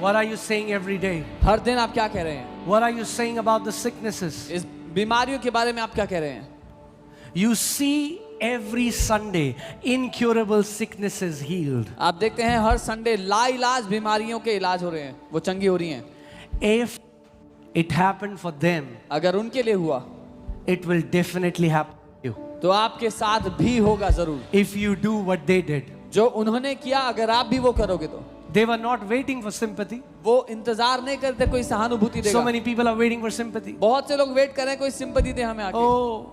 What are you saying every day? हर दिन आप क्या कह रहे हैं? What are you saying about the sicknesses? इस बीमारियों के बारे में आप क्या कह रहे हैं? You see every Sunday incurable sicknesses healed. आप देखते हैं हर संडे लाइलाज बीमारियों के इलाज हो रहे हैं, वो चंगी हो रही हैं. If it happened for them, अगर उनके लिए हुआ it will definitely happen to you. तो आपके साथ भी होगा जरूर. If you do what they did. जो उन्होंने किया अगर आप भी वो करोगे तो. They were not waiting for sympathy. वो इंतजार नहीं करते कोई सहानुभूति देगा. So many people are waiting for sympathy. बहुत से लोग वेट कर रहे हैं कोई सिंपैथी दे हमें आके. Oh,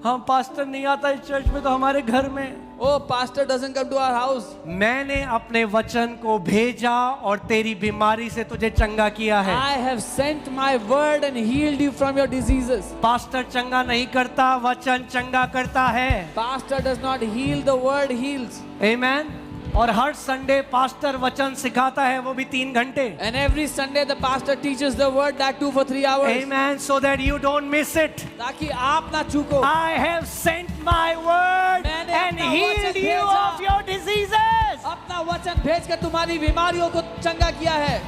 हम पास्टर नहीं आता इस चर्च में तो हमारे घर में. Oh, pastor doesn't come to our house. मैंने अपने वचन को भेजा और तेरी बीमारी से तुझे चंगा किया है. I have sent my word and healed you from your diseases. Pastor चंगा नहीं करता, वचन चंगा करता है. Pastor does not heal, the word heals. Amen. और हर संडे पास्टर वचन सिखाता है, वो भी 3 घंटे. And every Sunday the pastor teaches the word, that too for 3 hours. Amen. So that you don't miss it. ताकि आप ना चूको. I have sent my word and healed you of your diseases. अपना वचन भेज कर तुम्हारी बीमारियों को चंगा किया है.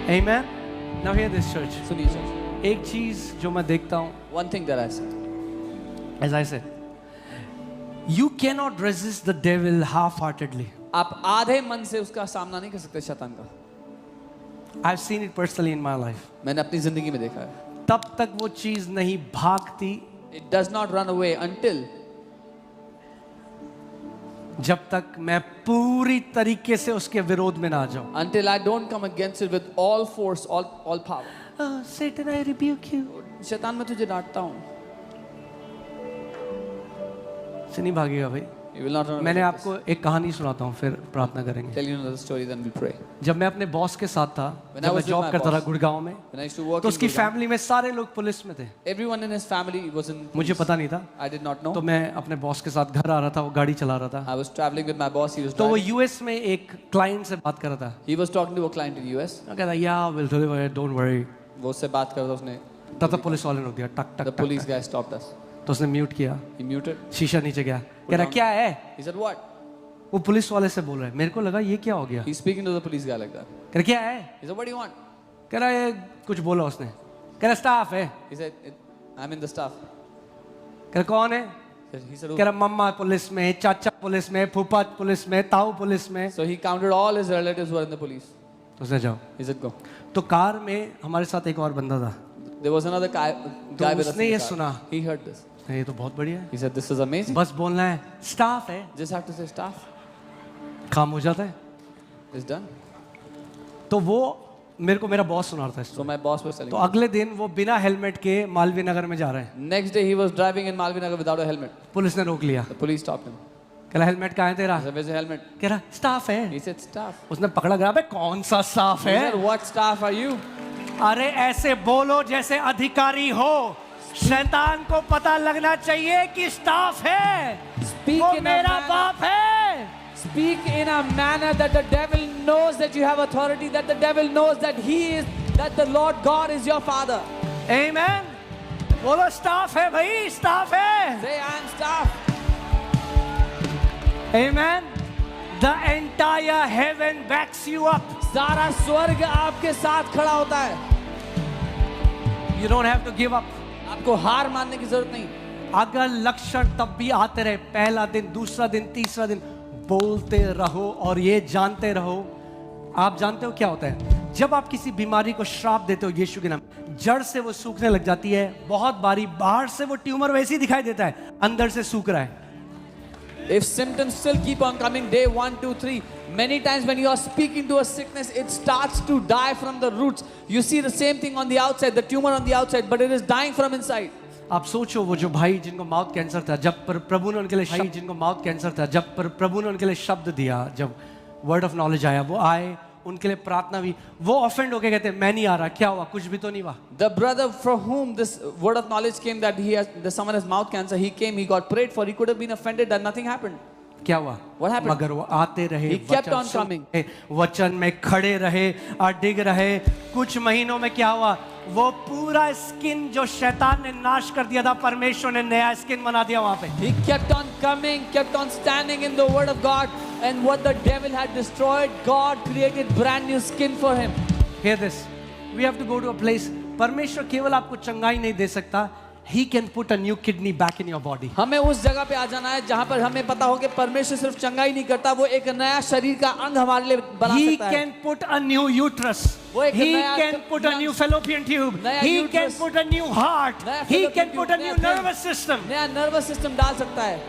Amen. Now hear this, church. सुनिए चर्च. एक चीज जो मैं देखता हूँ, One thing that I see. as I said, you cannot resist the devil half-heartedly. आप आधे मन से उसका सामना नहीं कर सकते शैतान का. I've seen it personally in my life. मैंने अपनी जिंदगी में देखा है. तब तक वो चीज नहीं भागती It does not run away until जब तक मैं पूरी तरीके से उसके विरोध में ना आ जाऊं. until I don't come against it with all force, all power. Satan, I rebuke you. शैतान मैं तुझे डांटता हूँ. से नहीं भागेगा भाई. You will not run away. मैंने आपको एक कहानी सुनाता हूँ, फिर प्रार्थना करेंगे. Tell you another story, then we'll pray. जब मैं अपने बॉस के साथ था, When I जब मैं was with जॉब my करता था boss, गुड़गांव में, When I used to work तो in उसकी Gurgaon, फैमिली में सारे लोग पुलिस में थे. everyone in his family was in मुझे police. पता नहीं था. I did not know. तो मैं अपने बॉस के साथ घर आ रहा था, वो गाड़ी चला रहा था. I was traveling with my boss. He was तो वो driving. यूएस में एक क्लाइंट से बात कर रहा था. He was talking to a client in US. मैं कहता yeah, we'll deliver it, don't worry. वो उससे बात कर रहा था उसने. तब तक पुलिस वाले ने रोक दिया. टक टक The टक. police guy stopped us. तो उसने म्यूट किया. He muted. शीशा नीचे गया. कह रहा क्या है? He said what? वो पुलिस वाले से बोल रहा है. मेरे को लगा ये क्या हो गया. He's speaking to the police guy like that. कह रहा क्या है? He said what do you want? कह रहा ये कुछ बोला उसने. कह रहा स्टाफ है. He said I'm in the staff. कह रहा कौन है? He said कह रहा मम्मा पुलिस में, चाचा पुलिस में, फूफा पुलिस में, ताऊ पुलिस में. so he counted all his relatives who were in the police. तो उसने जाओ. He said go. तो कार में हमारे साथ एक और बंदा था. There was another guy तो with us. उसने in ये the car. सुना. He heard this. ये तो बहुत बढ़िया है. He said this is amazing. बस बोलना है स्टाफ है. Just have to say staff. काम हो जाता है. It's done. तो वो मेरे को मेरा बॉस सुना रहा था. So my boss was telling तो me. अगले दिन वो बिना हेलमेट के मालवीय नगर में जा रहे हैं. Next day he was driving in Malvinagar without a helmet. Police ने रोक लिया. The police stopped him. कह रहा हेलमेट कहाँ है तेरा? He said where's your helmet? कह रहा स्टाफ है. He said staff. उसने पकड़ा गया. बे कौन सा स्टाफ He है? said what staff are you? अरे ऐसे बोलो जैसे अधिकारी हो. शैतान को पता लगना चाहिए कि स्टाफ है. Speak वो in a मेरा manner- बाप है. Speak in a manner that the devil knows that you have authority, that the devil knows that that the Lord God is your father. Amen. बोलो स्टाफ है भाई, staff है. Say I am staff. Amen. The entire heaven backs you up. सारा स्वर्ग आपके साथ खड़ा होता है. You don't have to give up. आपको हार मानने की जरूरत नहीं. अगर लक्षण तब भी आते रहे, पहला दिन, दूसरा दिन, तीसरा दिन, बोलते रहो और ये जानते रहो. आप जानते हो क्या होता है जब आप किसी बीमारी को श्राप देते हो यीशु के नाम, जड़ से वो सूखने लग जाती है. बहुत बारी बाहर से वो ट्यूमर वैसे ही दिखाई देता है, अंदर से सूख रहा है. If symptoms still keep on coming, day 1, 2, 3, many times when you are speaking to a sickness, it starts to die from the roots. You see the same thing on the outside, the tumor on the outside, but it is dying from inside. आप सोचो वो जो भाई जिनको mouth cancer था, जब प्रभु ने उनके लिए भाई जिनको माउथ कैंसर था, जब प्रभु ने उनके लिए शब्द दिया, जब वर्ड ऑफ नॉलेज आया, वो आए, उनके लिए प्रार्थना हुई, वो ऑफेंड होके कहते मैं नहीं आ रहा. क्या हुआ? कुछ भी तो नहीं हुआ. The brother from whom this word of knowledge came that someone has mouth cancer, he came, he got prayed for, he could have been offended that nothing happened. क्या हुआ? What happened? मगर वो आते रहे, He kept on coming. वचन में खड़े रहे, अडिग रहे. कुछ महीनों में क्या हुआ? वो पूरा स्किन जो शैतान ने नाश कर दिया था, परमेश्वर ने नया स्किन बना दिया वहां पे. He kept on coming, kept on standing in the word of God, And what the devil had destroyed, God created brand new skin for him. Hear this. We have to go to a place. परमेश्वर केवल आपको चंगाई नहीं दे सकता. He can put a new kidney back in your body. हमें उस जगह पे आ जाना है जहां पर हमें पता हो कि परमेश्वर सिर्फ चंगाई नहीं करता, वो एक नया शरीर का अंग हमारे लिए बना He सकता है. can put a new uterus. वो एक He नया can put a new fallopian tube. नया He can uterus. put a new heart. नया He fallopian can tube, put a नया new दिल, nervous system. नया नर्वस सिस्टम डाल सकता है.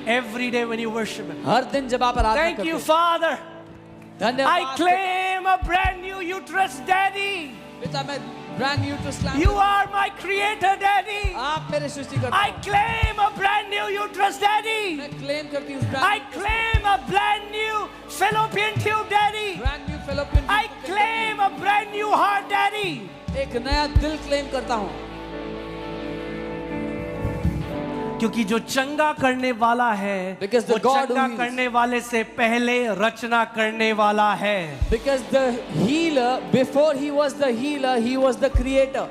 Every day when you worship Him. हर दिन जब आप आराधना Thank करते you, हैं. Father. धन्यवाद. I claim a brand new uterus, Daddy. पिता मैं brand new to slam. You are my creator, Daddy. आप मेरे सृष्टिकर्ता. I claim a brand new uterus, Daddy. मैं claim करती हूँ I claim a brand new fallopian tube, Daddy. brand new fallopian I claim a brand new heart, Daddy. एक नया दिल claim करता हूँ. क्योंकि जो चंगा करने वाला है Because the वो God who चंगा heals. करने वाले से पहले रचना करने वाला है. Because the healer, before he was the healer, he was the creator.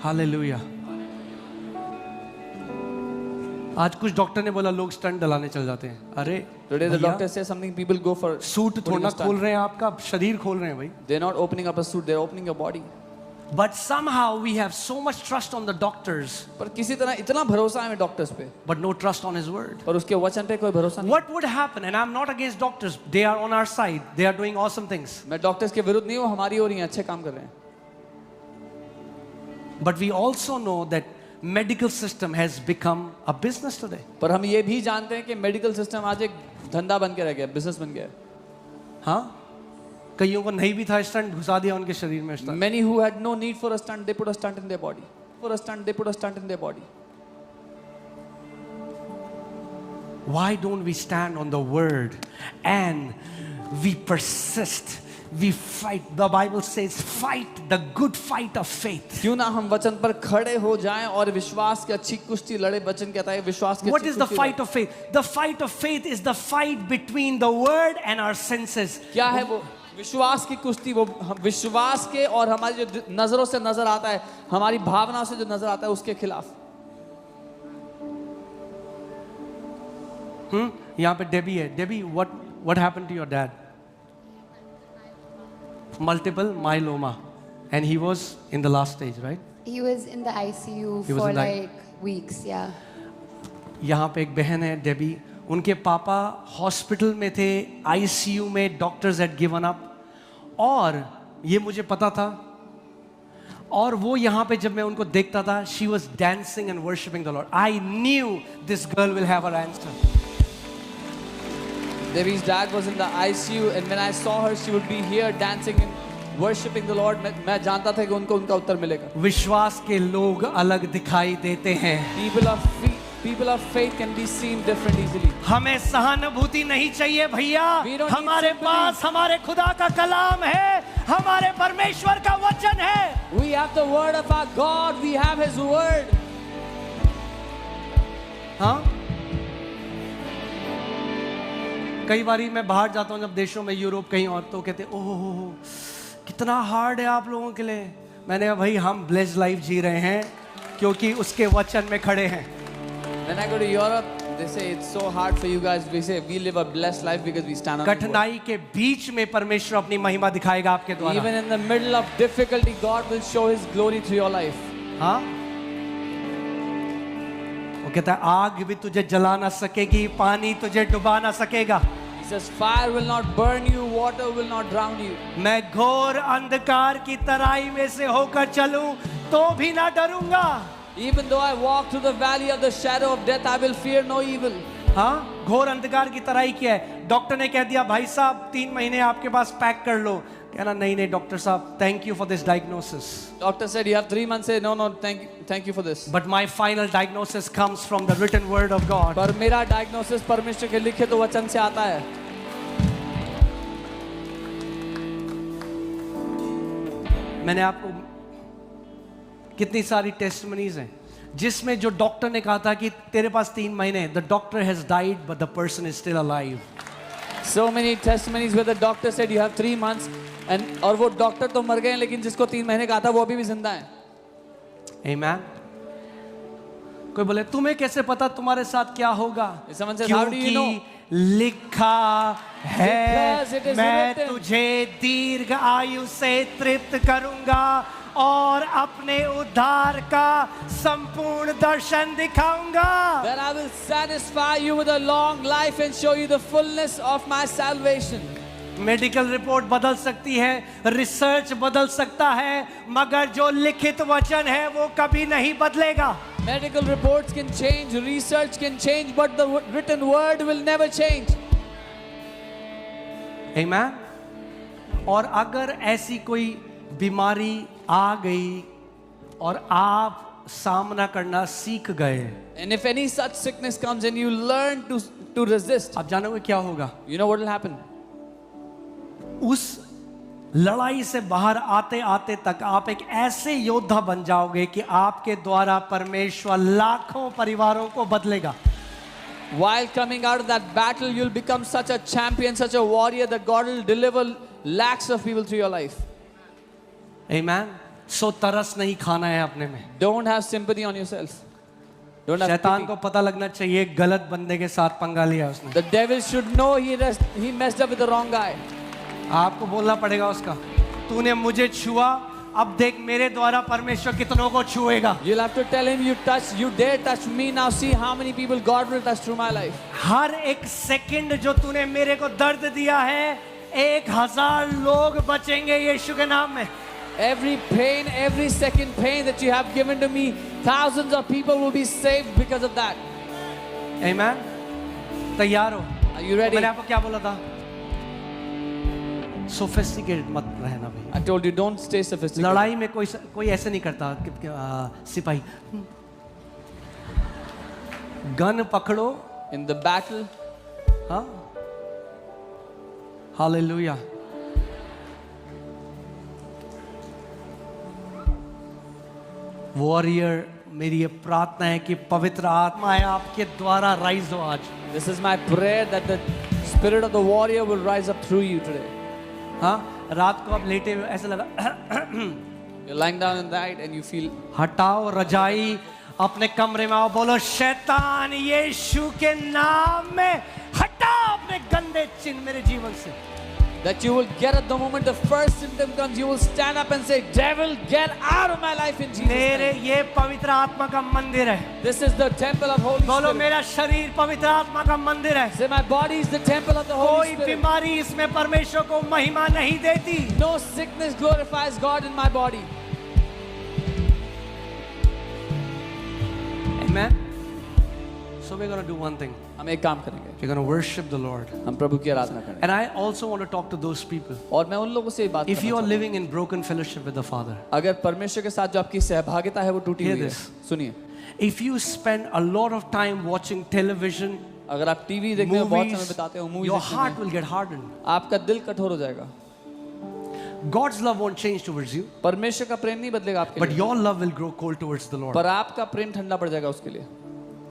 Hallelujah. आज कुछ डॉक्टर ने बोला लोग स्टंट डलाने चल जाते हैं. अरे Today the भैया, doctor says something, people go for suit putting थोड़ा a stunt. खोल रहे हैं, आपका शरीर खोल रहे हैं भाई. They're not opening up a suit, they're opening your body. But somehow we have so much trust on the doctors, पर किसी तरह इतना भरोसा है हमें डॉक्टर्स पे, but no trust on His word. पर उसके वचन पे कोई भरोसा नहीं. What would happen? And I'm not against doctors. They are on our side. They are doing awesome things. मैं डॉक्टर्स के विरुद्ध नहीं हूँ, हमारी ओर ही हैं, अच्छे काम कर रहे हैं. But we also know that medical system has become a business today. पर हम ये भी जानते हैं कि मेडिकल सिस्टम आज एक धंधा बन के रह गया, बिजनेस बन गया है. हाँ, कईयों को नहीं भी था स्टंट घुसा दिया उनके शरीर में stunt. Many who had no need for a stunt, they put a stunt in their body. For a stunt, they put a stunt in their body. Why don't we stand on the word and we persist? We fight. The Bible says, fight the good fight of faith. क्यों ना हम वचन पर खड़े हो जाएं और विश्वास की अच्छी कुश्ती लड़े. वचन कहता है विश्वास की What अच्छी is the कुश्ती fight of faith? The fight of faith is the fight between the word and our senses. लड़े. क्या है वो विश्वास की कुश्ती? वो विश्वास के और हमारी जो नजरों से नजर आता है, हमारी भावनाओं से जो नजर आता है, उसके खिलाफ. यहाँ पे डेबी है. Debbie, what happened to your dad? Multiple myeloma, and he was in the last stage, right? He was in the ICU He was for in the- like weeks, yeah. यहाँ पे एक बहन है डेबी. उनके पापा hospital में थे, ICU में. Doctors had given up. और ये मुझे पता था. और वो यहाँ पे जब मैं उनको देखता था, she was dancing and worshipping the Lord. I knew this girl will have her answer. Devi's dad was in the ICU, and when I saw her, she would be here dancing and worshiping the Lord. मैं जानता था कि उनको उनका उत्तर मिलेगा. विश्वास के लोग अलग दिखाई देते हैं. People of faith can be seen different easily. हमें सहानुभूति नहीं चाहिए भैया. We don't need हमारे sympathy. पास हमारे खुदा का कलाम है, हमारे परमेश्वर का वचन है. We have the word of our God. We have His word. हाँ, कई बारी मैं बाहर जाता हूँ जब देशों में, यूरोप कहीं और, तो कहते ओह कितना हार्ड है आप लोगों के लिए. मैंने कहा भाई हम ब्लेस्ड लाइफ जी रहे हैं क्योंकि उसके वचन में खड़े हैं. When I go to Europe, they say it's so hard for you guys. We say we live a blessed life because we stand on His word. कठिनाई के बीच में परमेश्वर अपनी महिमा दिखाएगा आपके द्वारा. Even in the middle of difficulty, God will show His glory through your life. हाँ, वो कहता है आग भी तुझे जला ना सकेगी, पानी तुझे डुबा ना सकेगा. He says fire will not burn you, water will not drown you. मैं घोर अंधकार की तराई में से होकर चलूं तो भी ना डरूंगा. Even though I walk through the valley of the shadow of death, I will fear no evil. हाँ, घोर अंधकार की तराई क्या है? डॉक्टर ने कह दिया भाई साहब 3 महीने आपके पास पैक कर लो. कहना नहीं नहीं डॉक्टर साहब, thank you for this diagnosis. Doctor said you have 3 months. Say no, thank you for this. But my final diagnosis comes from the written word of God. पर मेरा डायग्नोसिस परमेश्वर के लिखित वचन से आता है. मैंने आपको कितनी सारी टेस्टमनीज हैं जिसमें जो डॉक्टर ने कहा था कि तेरे पास 3 महीने, the doctor has died but the person is still alive. So many testimonies where the doctor said you have 3 months, and और वो डॉक्टर तो मर गए हैं लेकिन जिसको 3 महीने कहा था वो अभी भी जिंदा है. Amen. कोई बोले तुम्हें कैसे पता तुम्हारे साथ क्या होगा? If someone says, how do you know? लिखा है Because it is मैं written. तुझे दीर्घ आयु से तृप्त करूंगा और अपने उद्धार का संपूर्ण दर्शन दिखाऊंगा. That I will satisfy you with a long life and show you the fullness of my salvation. Medical report बदल सकती है, रिसर्च बदल सकता है, मगर जो लिखित वचन है वो कभी नहीं बदलेगा. Medical reports can change, research can change, but the written word will never change. Amen. और अगर ऐसी कोई बीमारी आ गई और आप सामना करना सीख गए, And if any such sickness comes and you learn to resist, आप जानोगे क्या होगा? you know what will happen? उस लड़ाई से बाहर आते आते तक आप एक ऐसे योद्धा बन जाओगे कि आपके द्वारा परमेश्वर लाखों परिवारों को बदलेगा. While coming out of that battle, you'll become such a champion, such a warrior that God will deliver lakhs of people through your life. Amen. सो तरस नहीं खाना है अपने में. Don't have sympathy on yourself. Don't have शैतान pity. को पता लगना चाहिए गलत बंदे के साथ पंगा लिया उसने. The devil should know he messed up with the wrong guy. आपको बोलना पड़ेगा उसका, तूने मुझे छुआ, अब देख मेरे द्वारा परमेश्वर कितनों को छुएगा. You'll have to tell him, you dare touch me, now see how many people God will touch through my life. हर एक सेकंड जो तूने मेरे को दर्द दिया है, 1000 लोग बचेंगे यीशु के नाम में. Every pain, every second pain that you have given to me, thousands of people will be saved because of that. Amen. तैयार हो? Are you ready? मैंने आपको क्या बोला था? सोफिस्टिकेटेड मत रहना भाई. I told you, don't stay sophisticated. लड़ाई में कोई ऐसे नहीं करता कि सिपाही गन पकड़ो. In the battle, हाँ, हालेलुया. वॉरियर, मेरी ये प्रार्थना है कि पवित्र आत्मा है आपके द्वारा राइज हो आज. this is my prayer that the spirit of the warrior will rise up through you today. हाँ, रात को आप लेटे हुए ऐसा लगा You're lying down in that and you feel, हटाओ रजाई, अपने कमरे में आओ, बोलो शैतान यीशु के नाम में हटाओ अपने गंदे चिन्ह मेरे जीवन से. that you will get at the moment the first symptom comes, you will stand up and say, devil, get out of my life in Jesus' मेरे name. ये पवित्र आत्मा का मंदिर है. This is the temple of Holy बोलो Spirit. मेरा शरीर पवित्र आत्मा का मंदिर है. Say, my body is the temple of the Holy कोई Spirit. बीमारी इसमें परमेश्वर को महिमा नहीं देती. No sickness glorifies God in my body. Amen. So we're going to do one thing. हम एक काम करेंगे, We're going to worship the Lord. हम प्रभु की आराधना करेंगे. And I also want to talk to those people. और मैं उन लोगों से बात If करना you are चाहता हूं, living in broken fellowship with the Father, अगर परमेश्वर के साथ जो आपकी सहभागिता है वो टूटी Hear हुई है, this. सुनिए, if you spend a lot of time watching television, अगर आप टीवी देखने में बहुत समय movies, बिताते हो, मूवी your देखने heart में, will get hardened. आपका दिल कठोर हो जाएगा. God's love won't change towards you, परमेश्वर का प्रेम नहीं बदलेगा आपके but लिए, your love will grow cold towards the Lord. पर आपका प्रेम ठंडा पड़ जाएगा उसके लिए.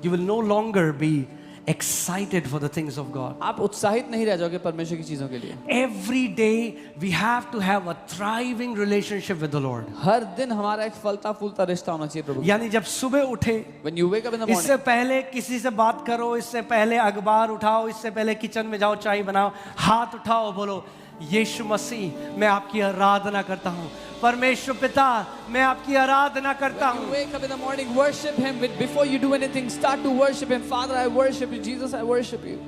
You will no longer be excited for the things of God. आप उत्साहित नहीं रह जाओगे परमेश्वर की चीजों के लिए. Every day we have to have a thriving relationship with the Lord. हर दिन हमारा एक फलता फूलता रिश्ता होना चाहिए प्रभु. यानी जब सुबह उठे, When you wake up in the इससे morning, पहले किसी से बात करो, इससे पहले अखबार उठाओ, इससे पहले किचन में जाओ चाय बनाओ, हाथ उठाओ, बोलो यीशु मसीह मैं आपकी आराधना करता हूँ. परमेश्वर पिता मैं आपकी आराधना करता when you हूँ. wake up in the morning, worship Him. Before you do anything, start to worship Him. Father, I worship you. Jesus, I worship you.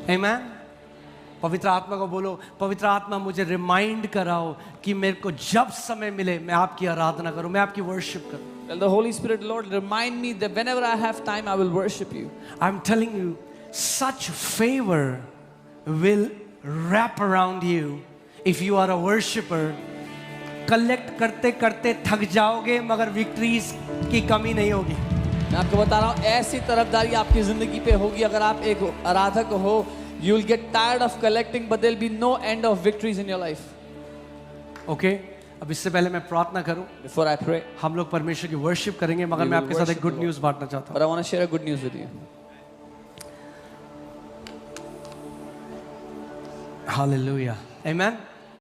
Amen. पवित्र आत्मा को बोलो, पवित्र आत्मा मुझे रिमाइंड कराओ कि मेरे को जब समय मिले मैं आपकी आराधना करूं, मैं आपकी वर्शिप करूं. Tell the Holy Spirit, Lord, remind me that whenever I have time, I will worship you. I'm telling you, such favor will wrap around you if you are a worshipper. Collect करते करते थक जाओगे मगर victories की कमी नहीं होगी. मैं आपको बता रहा हूँ, ऐसी तरफदारी आपकी जिंदगी पे होगी अगर आप एक आराधक हो. You will get tired of collecting, but there will be no end of victories in your life. Okay अब इससे पहले मैं प्रार्थना करूं, Before I pray, हम लोग परमेश्वर की वर्शिप करेंगे, मगर We मैं will आपके साथ एक worship गुड the न्यूज़ बांटना चाहता but I want to share a good news with you. हूं. हालेलुया. आमेन.